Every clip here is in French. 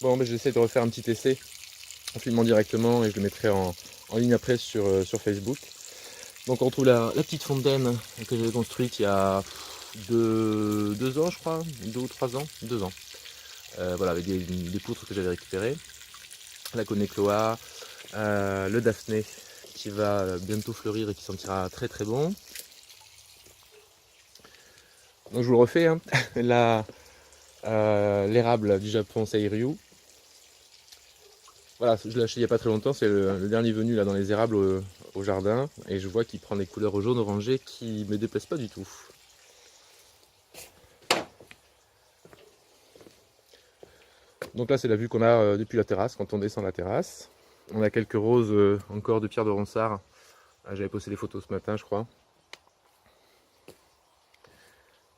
Bon, ben, j'essaie de refaire un petit essai en filmant directement et je le mettrai en ligne après sur Facebook. Donc on retrouve la petite fontaine que j'avais construite il y a 2 ans, je crois, 2 ou 3 ans, 2 ans. Voilà, avec des poutres que j'avais récupérées. La Conecloa, le Daphné qui va bientôt fleurir et qui sentira très très bon. Donc je vous le refais, hein. L'érable du Japon Seiryu. Voilà, je l'ai acheté il n'y a pas très longtemps, c'est le dernier venu là dans les érables au jardin. Et je vois qu'il prend des couleurs jaune orangé qui ne me déplaisent pas du tout. Donc là c'est la vue qu'on a depuis la terrasse, quand on descend la terrasse. On a quelques roses encore de pierre de Ronsard. J'avais posté les photos ce matin je crois.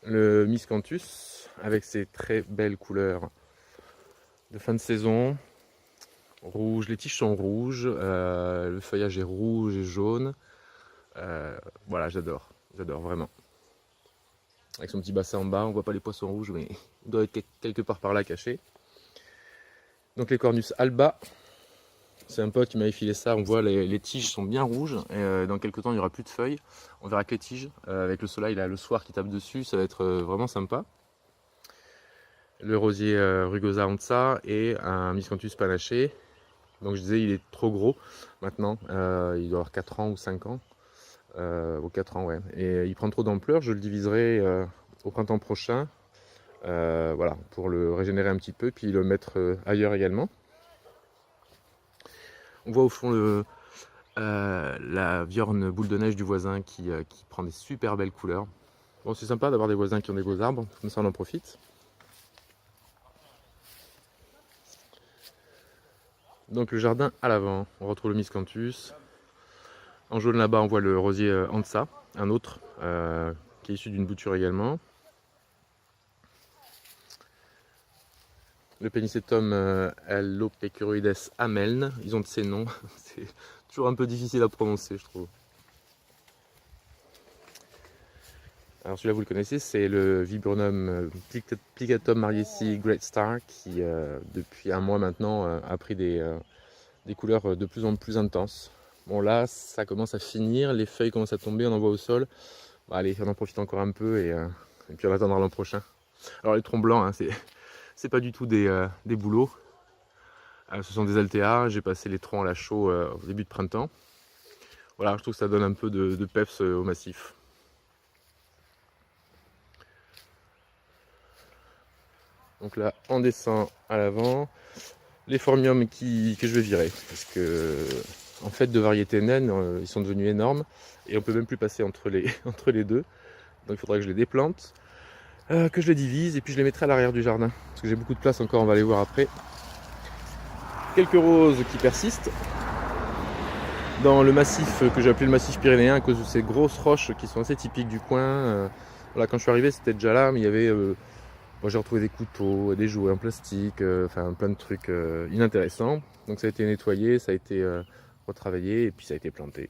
Le miscanthus avec ses très belles couleurs de fin de saison. Rouge, les tiges sont rouges, le feuillage est rouge et jaune. Voilà, j'adore vraiment. Avec son petit bassin en bas, on voit pas les poissons rouges, mais il doit être quelque part par là caché. Donc les Cornus alba, c'est un pote qui m'avait filé ça. On voit les tiges sont bien rouges. Et dans quelques temps, il n'y aura plus de feuilles. On verra que les tiges. Avec le soleil là, le soir qui tape dessus, ça va être vraiment sympa. Le rosier rugosa onza et un miscanthus panaché. Donc je disais, il est trop gros maintenant. Il doit avoir 4 ans ou 5 ans. Ou 4 ans, ouais. Et il prend trop d'ampleur. Je le diviserai au printemps prochain. Voilà, pour le régénérer un petit peu, puis le mettre ailleurs également. On voit au fond la viorne boule de neige du voisin qui prend des super belles couleurs. Bon, c'est sympa d'avoir des voisins qui ont des beaux arbres, comme ça on en profite. Donc le jardin à l'avant, on retrouve le miscanthus. En jaune là-bas, on voit le rosier Ansa, un autre qui est issu d'une bouture également. Le Pennisetum Alopecuroides ameln, ils ont de ces noms, c'est toujours un peu difficile à prononcer, je trouve. Alors celui-là vous le connaissez, c'est le Viburnum Plicatum mariesi Great Star qui depuis un mois maintenant a pris des couleurs de plus en plus intenses. Bon là ça commence à finir, les feuilles commencent à tomber, on en voit au sol. Bon, allez, on en profite encore un peu et puis on attendra l'an prochain. Alors les troncs blancs, hein, c'est pas du tout des bouleaux. Ce sont des altéas, j'ai passé les troncs à la chaux au début de printemps. Voilà, je trouve que ça donne un peu de peps au massif. Donc là, on descend à l'avant. Les phormiums que je vais virer. Parce que, en fait, de variétés naines, ils sont devenus énormes. Et on peut même plus passer entre entre les deux. Donc il faudra que je les déplante, que je les divise. Et puis je les mettrai à l'arrière du jardin. Parce que j'ai beaucoup de place encore, on va aller voir après. Quelques roses qui persistent. Dans le massif que j'ai appelé le massif pyrénéen, à cause de ces grosses roches qui sont assez typiques du coin. Voilà, quand je suis arrivé, c'était déjà là, mais il y avait... moi, j'ai retrouvé des couteaux, des jouets en plastique, enfin plein de trucs inintéressants. Donc ça a été nettoyé, ça a été retravaillé et puis ça a été planté.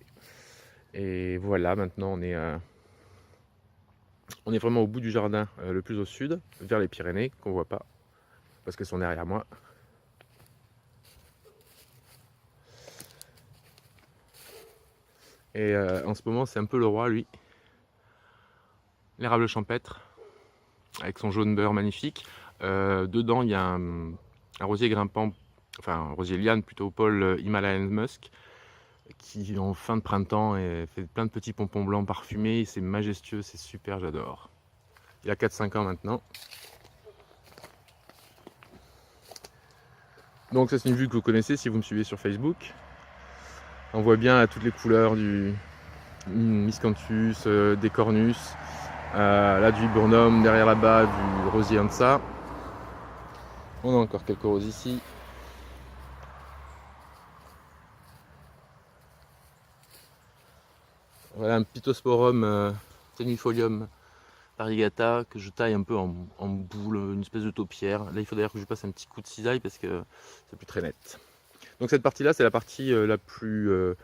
Et voilà, maintenant on est vraiment au bout du jardin, le plus au sud, vers les Pyrénées, qu'on voit pas, parce qu'elles sont derrière moi. Et en ce moment, c'est un peu le roi, lui. L'érable champêtre, avec son jaune beurre magnifique. Dedans, il y a un rosier grimpant, enfin un rosier liane plutôt, Paul Himalayan Musk, qui en fin de printemps fait plein de petits pompons blancs parfumés. C'est majestueux, c'est super, j'adore. Il a 4-5 ans maintenant. Donc ça c'est une vue que vous connaissez si vous me suivez sur Facebook. On voit bien toutes les couleurs du miscanthus, des cornus, là du viburnum, derrière là-bas du rosier Ansa. On a encore quelques roses ici. Voilà un Pittosporum tenuifolium variegata que je taille un peu en boule, une espèce de taupière. Là il faut d'ailleurs que je passe un petit coup de cisaille parce que c'est plus très net. Donc cette partie là c'est la partie la plus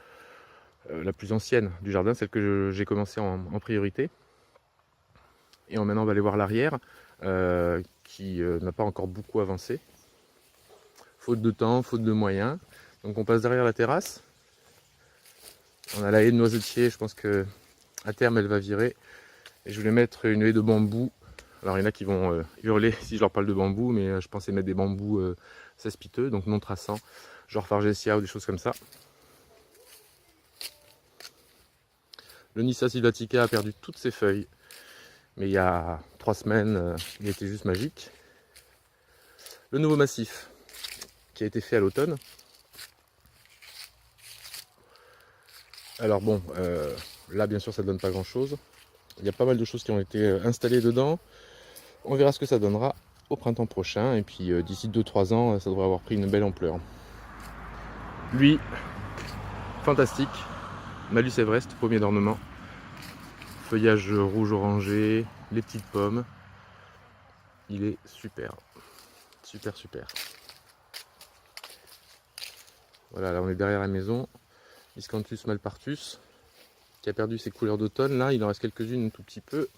ancienne du jardin, celle que j'ai commencé en priorité. Et maintenant on va aller voir l'arrière qui n'a pas encore beaucoup avancé. faute de temps, faute de moyens. Donc on passe derrière la terrasse. On a la haie de noisetier, je pense que à terme elle va virer. Et je voulais mettre une haie de bambou. Alors il y en a qui vont hurler si je leur parle de bambou, mais je pensais mettre des bambous cespiteux, donc non traçants, genre Fargesia ou des choses comme ça. Le Nyssa sylvatica a perdu toutes ses feuilles, mais il y a 3 semaines, il était juste magique. Le nouveau massif, qui a été fait à l'automne. Alors bon, là bien sûr ça ne donne pas grand chose. Il y a pas mal de choses qui ont été installées dedans. On verra ce que ça donnera au printemps prochain. Et puis d'ici 2-3 ans, ça devrait avoir pris une belle ampleur. Lui, fantastique. Malus Everest, pommier d'ornement. Feuillage rouge orangé, les petites pommes. Il est super. Super, super. Voilà, là on est derrière la maison. Miscanthus malpartus, qui a perdu ses couleurs d'automne. Là, il en reste quelques-unes un tout petit peu.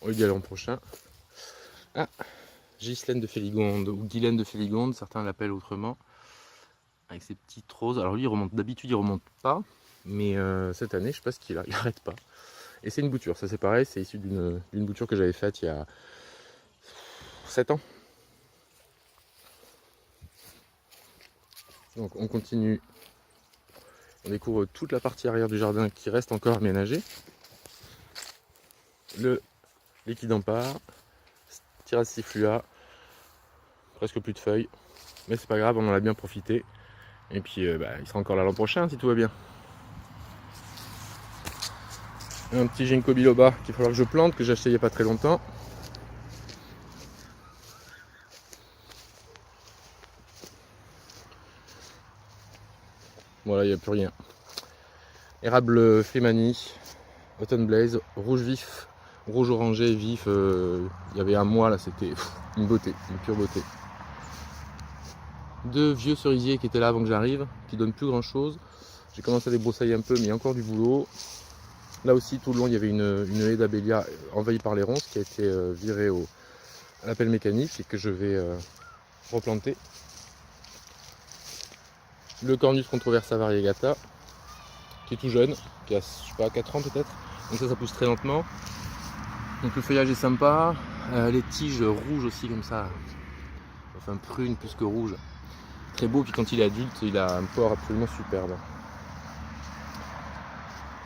On lui dit à l'an prochain. Ah, Ghislaine de Féligonde, ou Guylaine de Féligonde, certains l'appellent autrement. Avec ses petites roses. Alors lui, il remonte, d'habitude, il remonte pas. Mais cette année, je sais pas ce qu'il a, il arrête pas. Et c'est une bouture, ça c'est pareil, c'est issu d'une bouture que j'avais faite il y a 7 ans. Donc on continue, on découvre toute la partie arrière du jardin qui reste encore aménagée. Le Liquidempare, Stirassiflua, presque plus de feuilles, mais c'est pas grave, on en a bien profité. Et puis il sera encore là l'an prochain si tout va bien. Un petit ginkgo biloba qu'il va falloir que je plante, que j'ai acheté il n'y a pas très longtemps. Voilà, il n'y a plus rien. Érable Frimani, Autumn Blaze, rouge vif, rouge orangé vif. Il y avait un mois là, c'était une beauté, une pure beauté. 2 vieux cerisiers qui étaient là avant que j'arrive, qui donnent plus grand chose. J'ai commencé à les broussailler un peu, mais il y a encore du boulot. Là aussi, tout le long, il y avait une haie d'abélia envahie par les ronces qui a été virée à la pelle mécanique et que je vais replanter. Le Cornus controversa variegata, qui est tout jeune, qui a, je sais pas, 4 ans peut-être. Donc ça pousse très lentement. Donc le feuillage est sympa. Les tiges rouges aussi comme ça. Enfin prune plus que rouge. Très beau, puis quand il est adulte, il a un port absolument superbe.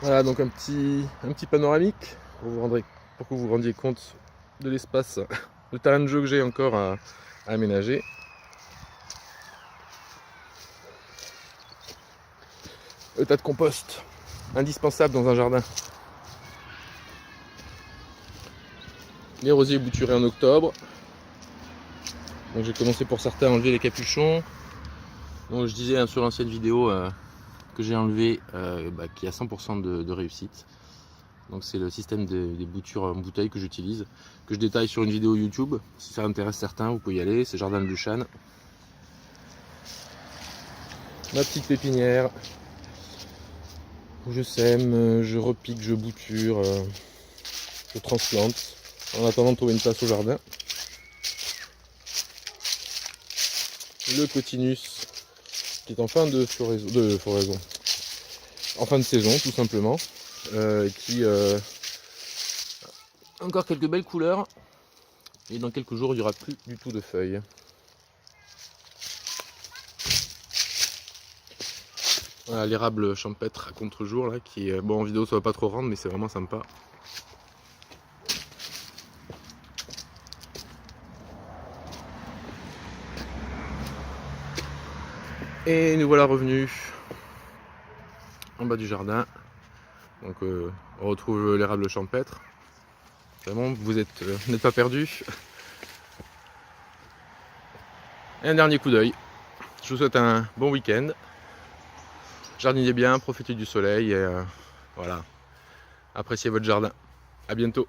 Voilà, donc un petit panoramique pour que vous vous rendiez compte de l'espace, le terrain de jeu que j'ai encore à aménager. Le tas de compost, indispensable dans un jardin. Les rosiers bouturés en octobre. Donc j'ai commencé pour certains à enlever les capuchons. Donc je disais sur l'ancienne vidéo que j'ai enlevé, qui a 100% de réussite. Donc c'est le système des boutures en bouteille que j'utilise, que je détaille sur une vidéo YouTube. Si ça intéresse certains, vous pouvez y aller, c'est Jardin de Luchan. Ma petite pépinière, où je sème, je repique, je bouture, je transplante, en attendant de trouver une place au jardin. Le Cotinus, qui est en fin de floraison, en fin de saison tout simplement, qui encore quelques belles couleurs, et dans quelques jours il n'y aura plus du tout de feuilles. Voilà l'érable champêtre à contre-jour là, qui bon en vidéo ça va pas trop rendre, mais c'est vraiment sympa. Et nous voilà revenus en bas du jardin. Donc on retrouve l'érable champêtre. Vraiment, vous n'êtes pas perdus. Et un dernier coup d'œil. Je vous souhaite un bon week-end. Jardinez bien, profitez du soleil et voilà. Appréciez votre jardin. À bientôt.